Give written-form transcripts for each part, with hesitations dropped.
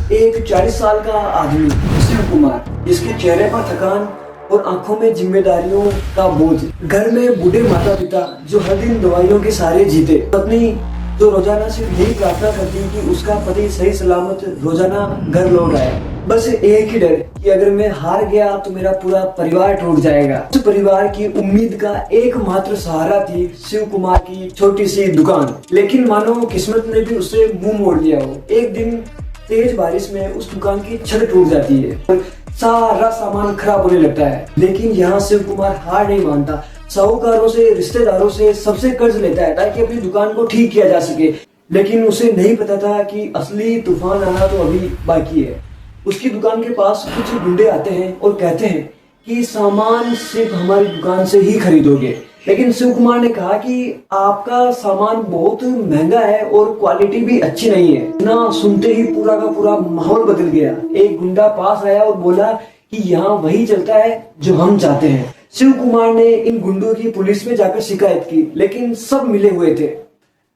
एक 40 साल का आदमी शिव कुमार, जिसके चेहरे पर थकान और आंखों में जिम्मेदारियों का बोझ। घर में बूढ़े माता पिता जो हर दिन दवाइयों के सहारे जीते। पत्नी जो रोजाना सिर्फ यही प्रार्थना करती है कि उसका पति सही सलामत रोजाना घर लौट आए। बस एक ही डर कि अगर मैं हार गया तो मेरा पूरा परिवार टूट जाएगा। उस परिवार की उम्मीद का एकमात्र सहारा थी शिव कुमार की छोटी सी दुकान। लेकिन मानो किस्मत ने भी उससे मुंह मोड़ लिया हो। एक दिन तेज बारिश में उस दुकान की छत टूट जाती है और सारा सामान खराब होने लगता है। लेकिन यहाँ शिव कुमार हार नहीं मानता। साहूकारों से, रिश्तेदारों से, सबसे कर्ज लेता है ताकि अपनी दुकान को ठीक किया जा सके। लेकिन उसे नहीं पता था कि असली तूफान आना तो अभी बाकी है। उसकी दुकान के पास कुछ गुंडे आते हैं और कहते हैं कि सामान सिर्फ हमारी दुकान से ही खरीदोगे। लेकिन शिव कुमार ने कहा कि आपका सामान बहुत महंगा है और क्वालिटी भी अच्छी नहीं है। ना सुनते ही पूरा का पूरा माहौल बदल गया। एक गुंडा पास आया और बोला कि यहाँ वही चलता है जो हम चाहते हैं। शिव कुमार ने इन गुंडों की पुलिस में जाकर शिकायत की, लेकिन सब मिले हुए थे।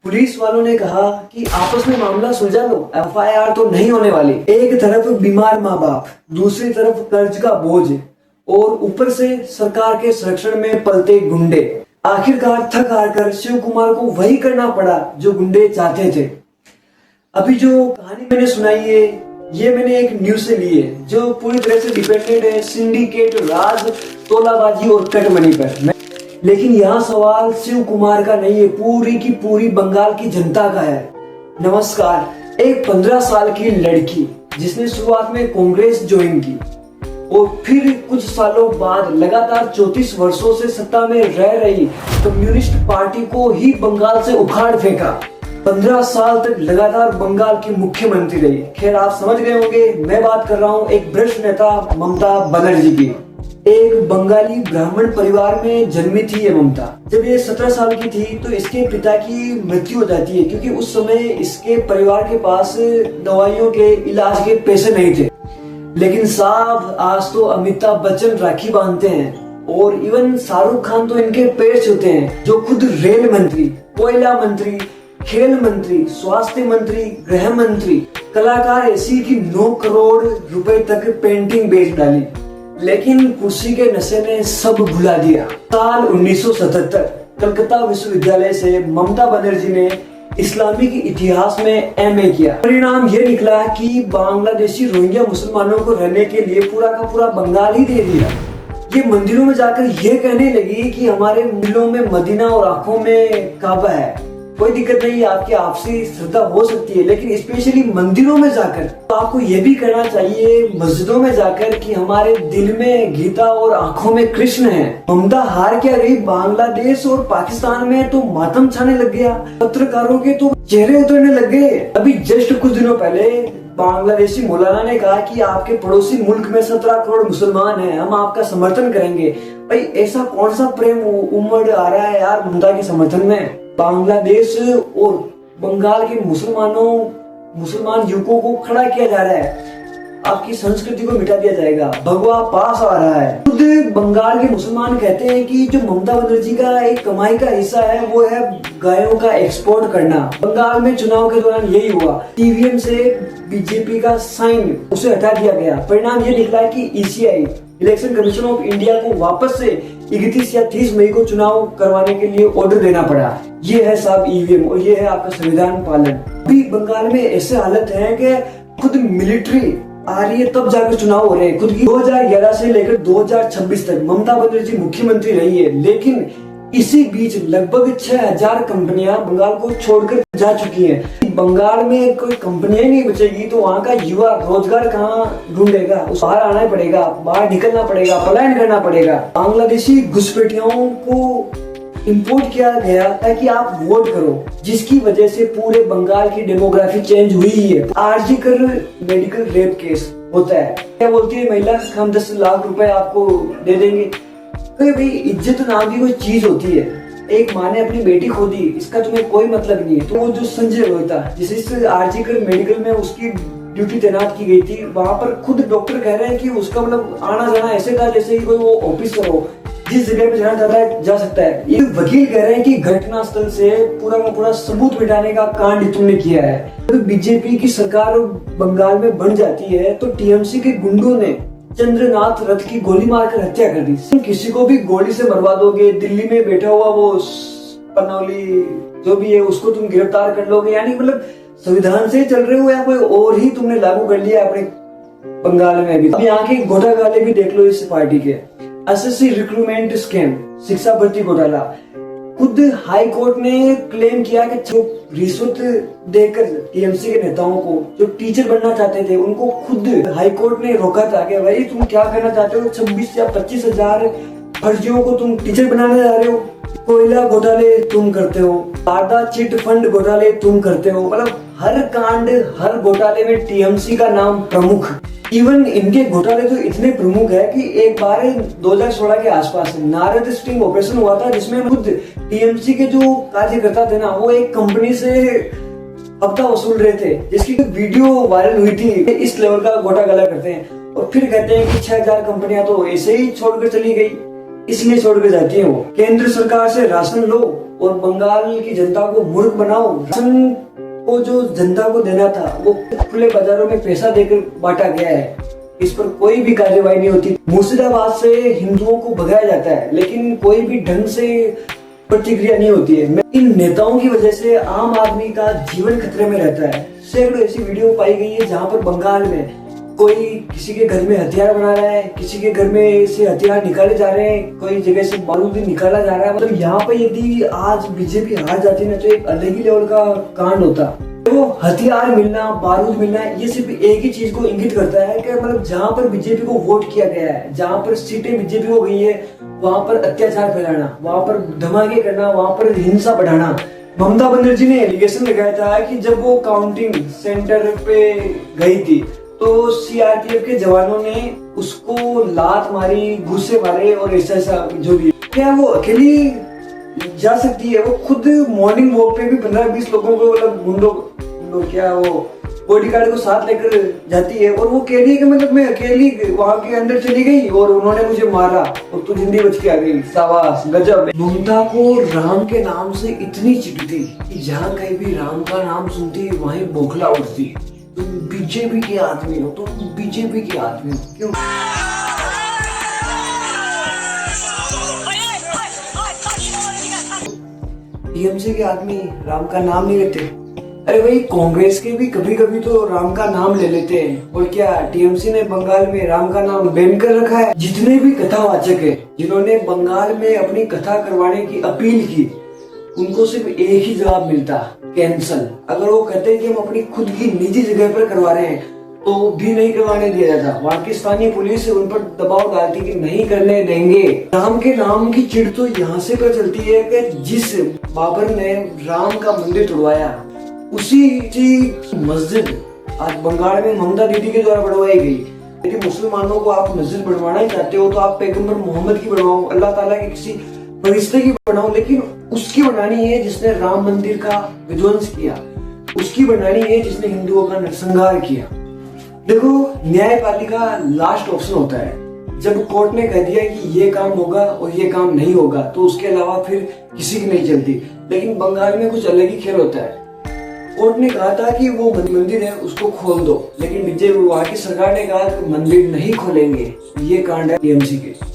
पुलिस वालों ने कहा कि आपस में मामला सुलझा लो, एफआईआर तो नहीं होने वाली। एक तरफ बीमार माँ बाप, दूसरी तरफ कर्ज का बोझ और ऊपर से सरकार के संरक्षण में पलते गुंडे। आखिरकार थक हार कर शिव कुमार को वही करना पड़ा जो गुंडे चाहते थे। अभी जो कहानी मैंने सुनाई है ये मैंने एक न्यूज से ली है जो पूरी तरह से डिपेंडेंट है सिंडिकेट, राज, तोलाबाजी और कटमनी पर। लेकिन यहाँ सवाल शिव कुमार का नहीं है, पूरी की पूरी बंगाल की जनता का है। नमस्कार। एक 15 साल की लड़की जिसने शुरुआत में कांग्रेस ज्वाइन की और फिर कुछ सालों बाद लगातार 34 वर्षों से सत्ता में रह रही कम्युनिस्ट पार्टी को ही बंगाल से उखाड़ फेंका। 15 साल तक लगातार बंगाल की मुख्यमंत्री रही। खैर, आप समझ गए होंगे मैं बात कर रहा हूँ एक भ्रष्ट नेता ममता बनर्जी की। एक बंगाली ब्राह्मण परिवार में जन्मी थी ये ममता। जब ये 17 साल की थी तो इसके पिता की मृत्यु हो जाती है, क्योंकि उस समय इसके परिवार के पास दवाइयों के इलाज के पैसे नहीं थे। लेकिन साहब, आज तो अमिताभ बच्चन राखी बांधते हैं और इवन शाहरुख खान तो इनके पैर छूते हैं, जो खुद रेल मंत्री, कोयला मंत्री, खेल मंत्री, स्वास्थ्य मंत्री, गृह मंत्री, कलाकार ऐसी कि 9 करोड़ रुपए तक पेंटिंग बेच डाली। लेकिन कुर्सी के नशे ने सब भुला दिया। साल 1977 कलकत्ता विश्वविद्यालय से ममता बनर्जी ने इस्लामिक इतिहास में एमए किया। परिणाम ये निकला कि बांग्लादेशी रोहिंग्या मुसलमानों को रहने के लिए पूरा का पूरा बंगाल ही दे दिया। ये मंदिरों में जाकर ये कहने लगी कि हमारे दिलों में मदीना और आंखों में काबा है। कोई दिक्कत नहीं, आपकी आपसी श्रद्धा हो सकती है, लेकिन स्पेशली मंदिरों में जाकर तो आपको ये भी कहना चाहिए, मस्जिदों में जाकर, कि हमारे दिल में गीता और आंखों में कृष्ण है। ममता हार क्या गई, बांग्लादेश और पाकिस्तान में तो मातम छाने लग गया। पत्रकारों के तो चेहरे उतरने लग गए। अभी जस्ट कुछ दिनों पहले बांग्लादेशी मौलाना ने कहा कि आपके पड़ोसी मुल्क में 17 करोड़ मुसलमान हैं, हम आपका समर्थन करेंगे। भाई, ऐसा कौन सा प्रेम उमड़ आ रहा है यार ममता के समर्थन में। बांग्लादेश और बंगाल के मुसलमान युवकों को खड़ा किया जा रहा है। आपकी संस्कृति को मिटा दिया जाएगा। भगवा पास आ रहा है। खुद बंगाल के मुसलमान कहते हैं कि जो ममता बनर्जी का एक कमाई का हिस्सा है वो है गायों का एक्सपोर्ट करना। बंगाल में चुनाव के दौरान यही हुआ। ईवीएम से बीजेपी का साइन उसे हटा दिया गया। परिणाम ये निकला कि ECI, election commission of India को वापस से 31 या 30 मई को चुनाव करवाने के लिए ऑर्डर देना पड़ा। ये है साहब ईवीएम और ये है आपका संविधान पालन। अभी बंगाल में ऐसे हालत है कि खुद मिलिट्री आ रही है तब जाकर चुनाव हो रहे हैं। खुद की 2011 से लेकर 2026 तक ममता बनर्जी मुख्यमंत्री रही है। लेकिन इसी बीच लगभग 6000 कंपनियां बंगाल को छोड़कर जा चुकी हैं। बंगाल में कोई कंपनियां नहीं बचेगी तो वहाँ का युवा रोजगार कहाँ ढूंढेगा? उस बाहर आना पड़ेगा, बाहर निकलना पड़ेगा, पलायन करना पड़ेगा। बांग्लादेशी घुसपैठियों को इंपोर्ट किया गया ताकि आप वोट करो, जिसकी वजह से पूरे बंगाल की डेमोग्राफी चेंज हुई है। आरजी कर मेडिकल रेप केस होता है। क्या बोलती है महिला, हम 10 लाख रुपए आपको दे देंगे। तो भाई, इज्जत नाम की कोई चीज होती है। एक माँ ने अपनी बेटी खो दी, इसका तुम्हें कोई मतलब नहीं है। तो वो जो संजय रोहिता, जिस आरजी कर मेडिकल में उसकी ड्यूटी तैनात की गई थी, वहां पर खुद डॉक्टर कह रहे हैं कि उसका मतलब आना जाना ऐसे था जैसे कि कोई वो ऑफिसर हो, जिस जगह पे जाना चाहता है जा सकता है। ये वकील कह रहे हैं कि घटनास्थल से पूरा का पूरा सबूत मिटाने का कांड तुमने किया है। तो बीजेपी की सरकार बंगाल में बन जाती है तो टीएमसी के गुंडों ने चंद्रनाथ रथ की गोली मारकर हत्या कर दी। किसी को भी गोली से मरवा दोगे, दिल्ली में बैठा हुआ वो पनौली जो भी है उसको तुम गिरफ्तार कर लोगे, यानी मतलब संविधान से चल रहे हो या कोई और ही तुमने लागू कर लिया अपने बंगाल में। अभी यहाँ के घोटाले भी देख लो इस पार्टी के। एसएससी रिक्रूटमेंट स्कैम, शिक्षा भर्ती घोटाला, खुद हाई कोर्ट ने क्लेम किया कि जो रिश्वत देकर टीएमसी के नेताओं को जो टीचर बनना चाहते थे उनको खुद हाई कोर्ट ने रोका था कि भाई तुम क्या करना चाहते हो, 26 या 25 हजार फर्जियों को तुम टीचर बनाने जा रहे हो। कोयला घोटाले तुम करते हो, आधा चिट फंड घोटाले तुम करते हो, मतलब हर कांड हर घोटाले में टीएमसी का नाम प्रमुख। इवन इनके घोटाले तो इतने प्रमुख है कि एक बार 2016 के आसपास नारद स्टिंग ऑपरेशन हुआ था जिसमें खुद टीएमसी के जो कार्यकर्ता थे ना वो एक कंपनी से हफ्ता वसूल रहे थे, जिसकी वीडियो वायरल हुई थी। इस लेवल का घोटाला करते हैं और फिर कहते हैं कि 6000 कंपनियां तो ऐसे ही छोड़कर चली गई, इसलिए छोड़कर जाती है वो। केंद्र सरकार से राशन लो और बंगाल की जनता को मूर्ख बनाओ। राशन को जो जनता को देना था वो खुले बाजारों में पैसा देकर बांटा गया है, इस पर कोई भी कार्यवाही नहीं होती। मुर्शिदाबाद से हिंदुओं को भगाया जाता है लेकिन कोई भी ढंग से प्रतिक्रिया नहीं होती है। इन नेताओं की वजह से आम आदमी का जीवन खतरे में रहता है। सैकड़ों ऐसी वीडियो पाई गई है जहाँ पर बंगाल में कोई किसी के घर में हथियार बना रहा है, किसी के घर में से हथियार निकाले जा रहे हैं, कोई जगह से बारूद निकाला जा रहा है। मतलब यहाँ पे यदि आज बीजेपी हार जाती ना तो एक अलग ही लेवल का कांड होता। तो हथियार मिलना, बारूद मिलना, ये सिर्फ एक ही चीज को इंगित करता है कि मतलब जहाँ पर बीजेपी को वोट किया गया है, जहाँ पर सीटें बीजेपी को गई है, वहाँ पर अत्याचार फैलाना, वहाँ पर धमाके करना, वहाँ पर हिंसा बढ़ाना। ममता बनर्जी ने एलिगेशन लगाया था कि जब वो काउंटिंग सेंटर पे गई थी तो सीआरपीएफ के जवानों ने उसको लात मारी, घुस्से मारे और ऐसा जो भी। क्या वो अकेली जा सकती है? वो खुद मॉर्निंग वॉक पे भी 15-20 लोगों को मतलब गुंडों क्या वो बॉडीगार्ड को साथ लेकर जाती है और वो कह रही है कि मतलब मैं अकेली वहां के अंदर चली गई और उन्होंने मुझे मारा और तू जिंदी बच के आ गई। शाबाश, गजब। ममता को राम के नाम से इतनी चिढ़ती कि जहाँ कहीं भी राम का नाम सुनती वहीं बौखला उठती। तुम बीजेपी के आदमी हो, तुम बीजेपी के आदमी हो, क्यों? टीएमसी के आदमी राम का नाम नहीं लेते। अरे भाई कांग्रेस के भी कभी कभी तो राम का नाम ले लेते हैं। और क्या टीएमसी ने बंगाल में राम का नाम बैन कर रखा है? जितने भी कथावाचक है जिन्होंने बंगाल में अपनी कथा करवाने की अपील की उनको सिर्फ एक ही जवाब मिलता, कैंसल। अगर वो कहते हैं कि हम अपनी खुद की निजी जगह पर करवा रहे हैं तो भी नहीं करवाने दिया जाता। वहाँ की स्थानीय पुलिस उन पर दबाव डालती कि नहीं करने देंगे। राम के नाम की चिढ़ तो यहाँ से पता चलती है कि जिस बाबर ने राम का मंदिर तोड़वाया उसी मस्जिद आज बंगाल में ममता दीदी के द्वारा बनवाई गई। यदि मुसलमानों को आप मस्जिद बनवाना ही चाहते हो तो आप पैगंबर मोहम्मद की बनवाओ, अल्लाह ताला के किसी फरिश्ते की बनाओ, लेकिन उसकी बनानी है जिसने राम मंदिर का विध्वंस किया, उसकी बनानी है जिसने हिंदुओं का नरसंहार किया। देखो न्यायपालिका लास्ट ऑप्शन होता है। जब कोर्ट ने कह दिया कि ये काम होगा और ये काम नहीं होगा तो उसके अलावा फिर किसी की नहीं चलती। लेकिन बंगाल में कुछ अलग ही खेल होता है। कोर्ट ने कहा था कि वो मंदिर है उसको खोल दो, लेकिन वहाँ की सरकार ने कहा कि मंदिर नहीं खोलेंगे। ये कांड है टीएमसी के।